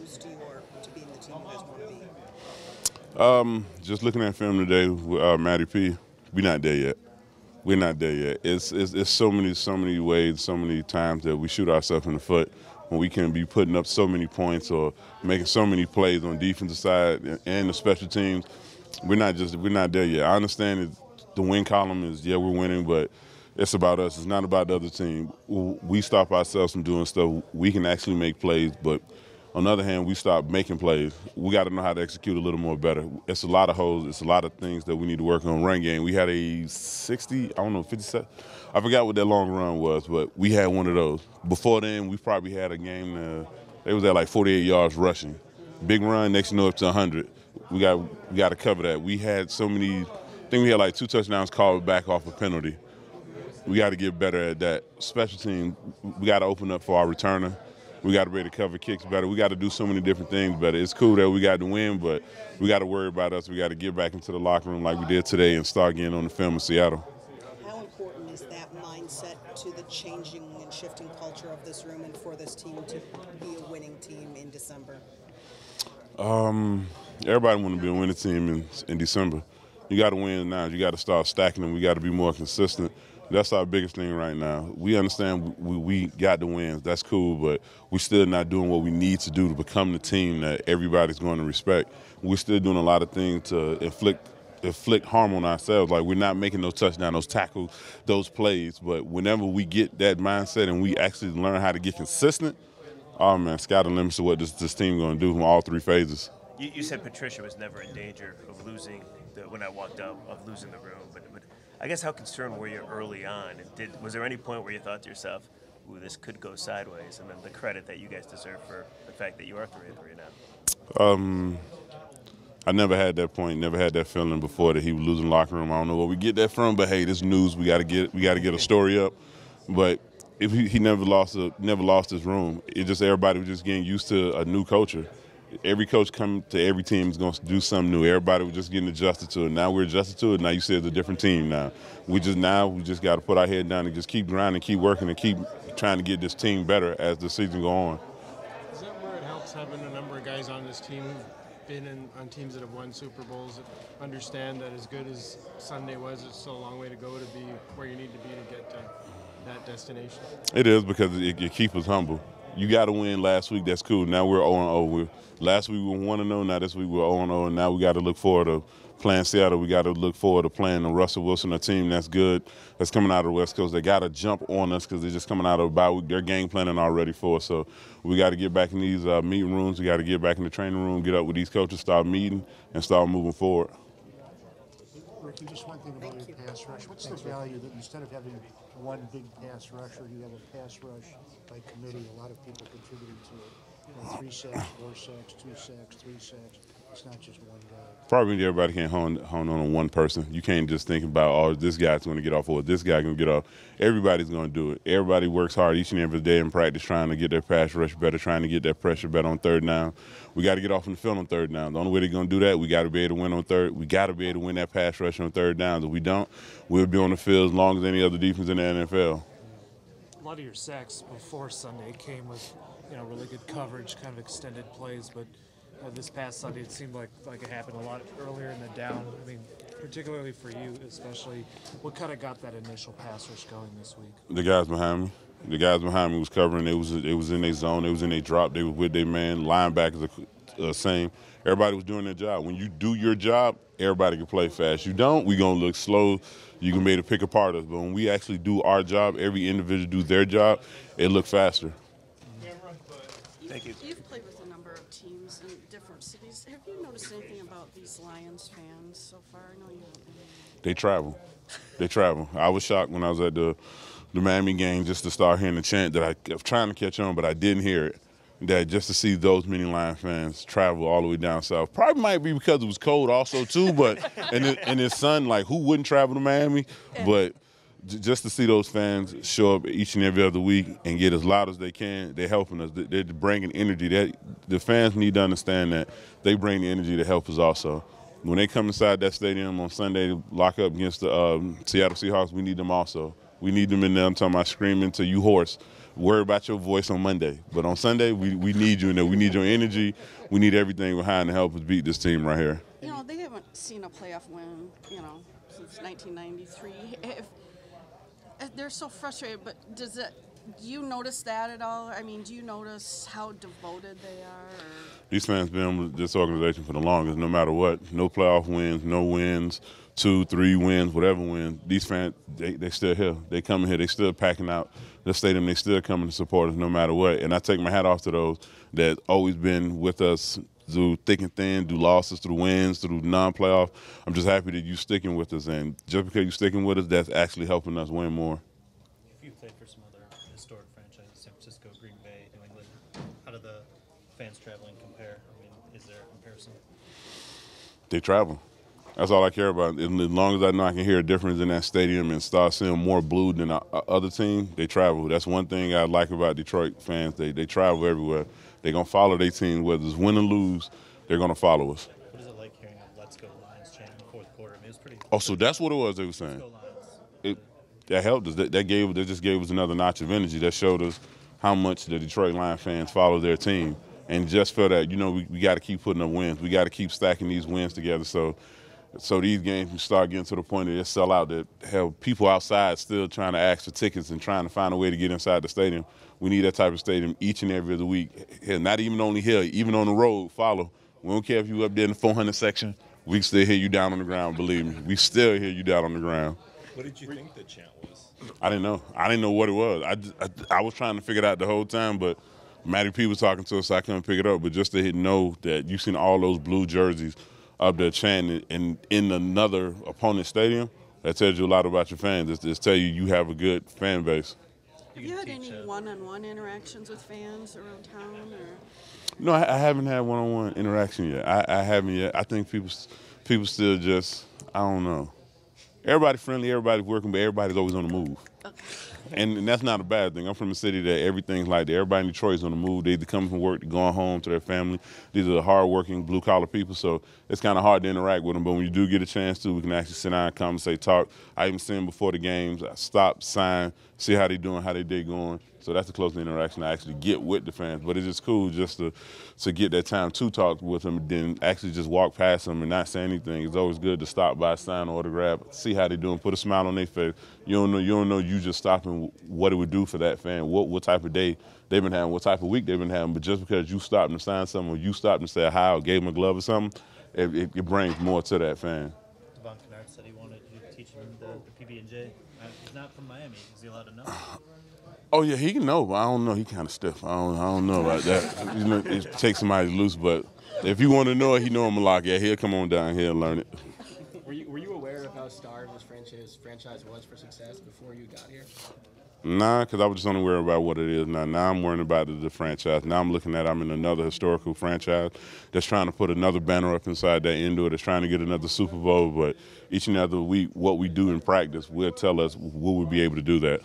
close to being the team you guys want to be? Just looking at film today with Matty P, we're not there yet. We're not there yet. It's so many ways, so many times that we shoot ourselves in the foot when we can be putting up so many points or making so many plays on defensive side and the special teams. We're not there yet. I understand the win column is we're winning, but it's about us. It's not about the other team. We stop ourselves from doing stuff. We can actually make plays, but on the other hand, we stop making plays. We got to know how to execute a little more better. It's a lot of holes. It's a lot of things that we need to work on. Run game. We had a 57. I forgot what that long run was, but we had one of those. Before then, we probably had a game. They was at like 48 yards rushing. Big run. Next, up to 100. We got to cover that. We had so many. I think we had like 2 touchdowns called back off a penalty. We got to get better at that. Special team. We got to open up for our returner. We got to be able to cover kicks better. We got to do so many different things better. It's cool that we got to win, but we got to worry about us. We got to get back into the locker room like we did today and start getting on the film in Seattle. How important is that mindset to the changing and shifting culture of this room and for this team to be a winning team in December? Everybody want to be a winning team in December. You got to win now. You got to start stacking them. We got to be more consistent. That's our biggest thing right now. We understand we got the wins. That's cool, but we're still not doing what we need to do to become the team that everybody's going to respect. We're still doing a lot of things to inflict harm on ourselves. Like, we're not making those touchdowns, those tackles, those plays. But whenever we get that mindset and we actually learn how to get consistent, oh, man, sky the limits to what this team going to do from all 3 phases. You said Patricia was never in danger of losing when I walked out, of losing the room, but I guess how concerned were you early on? And was there any point where you thought to yourself, ooh, this could go sideways, and then the credit that you guys deserve for the fact that you are 3-3 now? I never had that point, never had that feeling before that he was losing the locker room. I don't know where we get that from, but hey, this news, we got to get a story up. But if he never lost his room. It just everybody was just getting used to a new culture. Every coach come to every team is going to do something new. Everybody was just getting adjusted to it. Now we're adjusted to it. Now you see it's a different team now. We just got to put our head down and just keep grinding, keep working, and keep trying to get this team better as the season go on. Is that where it helps having a number of guys on this team who've been on teams that have won Super Bowls that understand that as good as Sunday was, it's still a long way to go to be where you need to be to get to that destination? It is, because it keeps us humble. You got to win last week. That's cool. Now we're 0-0. Last week we were 1-0. Now this week we're 0-0. And now we got to look forward to playing Seattle. We got to look forward to playing the Russell Wilson, a team that's good, that's coming out of the West Coast. They got to jump on us because they're just coming out of a bye week. They're game planning already for us. So we got to get back in these meeting rooms. We got to get back in the training room, get up with these coaches, start meeting, and start moving forward. Ricky, just one thing about your pass rush. What's the value that instead of having one big pass rusher, you have a pass rush by committee? A lot of people contributing to it. 3 sacks, 4 sacks, 2 sacks, 3 sacks. It's not just one guy. Probably everybody can't hone on one person. You can't just think about, oh, this guy's going to get off or this guy's going to get off. Everybody's going to do it. Everybody works hard each and every day in practice trying to get their pass rush better, trying to get that pressure better on third down. We got to get off in the field on third down. The only way they're going to do that, we got to be able to win on third. We got to be able to win that pass rush on third down. If we don't, we'll be on the field as long as any other defense in the NFL. A lot of your sacks before Sunday came with, really good coverage, kind of extended plays, but this past Sunday it seemed like it happened a lot earlier in the down. I mean, particularly for you, especially, what kind of got that initial pass rush going this week? The guys behind me. The guys behind me was covering. It was in their zone. It was in their drop. They were with their man. Linebackers the same. Everybody was doing their job. When you do your job, everybody can play fast. You don't, we're going to look slow. You can be able to pick apart us. But when we actually do our job, every individual do their job, it look faster. Thank you. You've played with a number of teams in different cities. Have you noticed anything about these Lions fans so far? I know you haven't. They travel. They travel. I was shocked when I was at the Miami game just to start hearing the chant that I was trying to catch on, but I didn't hear it. That just to see those many Lion fans travel all the way down south. Probably might be because it was cold also too, but and his son, like, who wouldn't travel to Miami? But just to see those fans show up each and every other week and get as loud as they can, they're helping us. They're bringing energy. The fans need to understand that they bring the energy to help us also. When they come inside that stadium on Sunday to lock up against the Seattle Seahawks, we need them also. We need them in there. I'm talking about screaming to you hoarse. worry about your voice on Monday. But on Sunday, we need you in there. We need your energy. We need everything behind to help us beat this team right here. You know, they haven't seen a playoff win, you know, since 1993. They're so frustrated, but do you notice that at all? I mean, do you notice how devoted they are? These fans been with this organization for the longest, no matter what. No playoff wins, no wins, 2, 3 wins, whatever wins. These fans, they still here. They coming here. They still packing out the stadium. They still coming to support us no matter what. And I take my hat off to those that always been with us through thick and thin, through losses, through wins, through non-playoff. I'm just happy that you sticking with us. And just because you sticking with us, that's actually helping us win more. If you played for some other historic franchises, San Francisco, Green Bay, New England, how do the fans traveling compare? I mean, is there a comparison? They travel. That's all I care about. As long as I know I can hear a difference in that stadium and start seeing more blue than the other team, they travel. That's one thing I like about Detroit fans. They travel everywhere. They're going to follow their team, whether it's win or lose, they're going to follow us. What is it like hearing a Let's Go Lions chant in the fourth quarter? I mean, it was pretty. Oh, so that's what it was they were saying. Let's Go Lions. That helped us. That just gave us another notch of energy. That showed us how much the Detroit Lions fans follow their team. And just for that, you know, we got to keep putting up wins. We got to keep stacking these wins together. So these games can start getting to the point that they sell out. That have people outside still trying to ask for tickets and trying to find a way to get inside the stadium. We need that type of stadium each and every other week. Hell, not even only here, even on the road. Follow. We don't care if you up there in the 400 section. We still hear you down on the ground. Believe me, we still hear you down on the ground. What did you think the chant was? I didn't know. I didn't know what it was. I was trying to figure it out the whole time, but Matty P was talking to us, so I couldn't pick it up. But just to know that you've seen all those blue jerseys up there chanting in another opponent's stadium, that tells you a lot about your fans. It's tell you have a good fan base. Have you had any one-on-one interactions with fans around town? Or? No, I haven't had one-on-one interaction yet. I haven't yet. I think people still just, I don't know. Everybody's friendly, everybody's working, but everybody's always on the move. Okay. And that's not a bad thing. I'm from a city that everything's like that. Everybody in Detroit's on the move. They either come from work, going home to their family. These are the hard-working, blue-collar people, so it's kind of hard to interact with them. But when you do get a chance to, we can actually sit down, conversate, talk. I even see them before the games. I stop, sign, see how they doing, how they day going. So that's the closest interaction I actually get with the fans. But it's just cool just to get that time to talk with them and then actually just walk past them and not say anything. It's always good to stop by, sign, autograph, see how they doing, put a smile on their face. You don't know you just stopping what it would do for that fan, what type of day they've been having, what type of week they've been having. But just because you stopped and signed something or you stopped and said hi or gave them a glove or something, it brings more to that fan. Devon Kennard said he wanted you to teach him the PB&J. He's not from Miami. Is he allowed to know? Oh, yeah, he can know, but I don't know. He kind of stiff. I don't know about that. You know, it takes somebody loose, but if you want to know it, he know I'm a lock. Yeah, he'll come on down here and learn it. Were you aware of how starved this franchise was for success before you got here? Nah, because I was just only worried about what it is now. Now I'm worrying about the franchise. Now I'm looking at I'm in another historical franchise that's trying to put another banner up inside that indoor, that's trying to get another Super Bowl. But each and every week, what we do in practice will tell us will we be able to do that.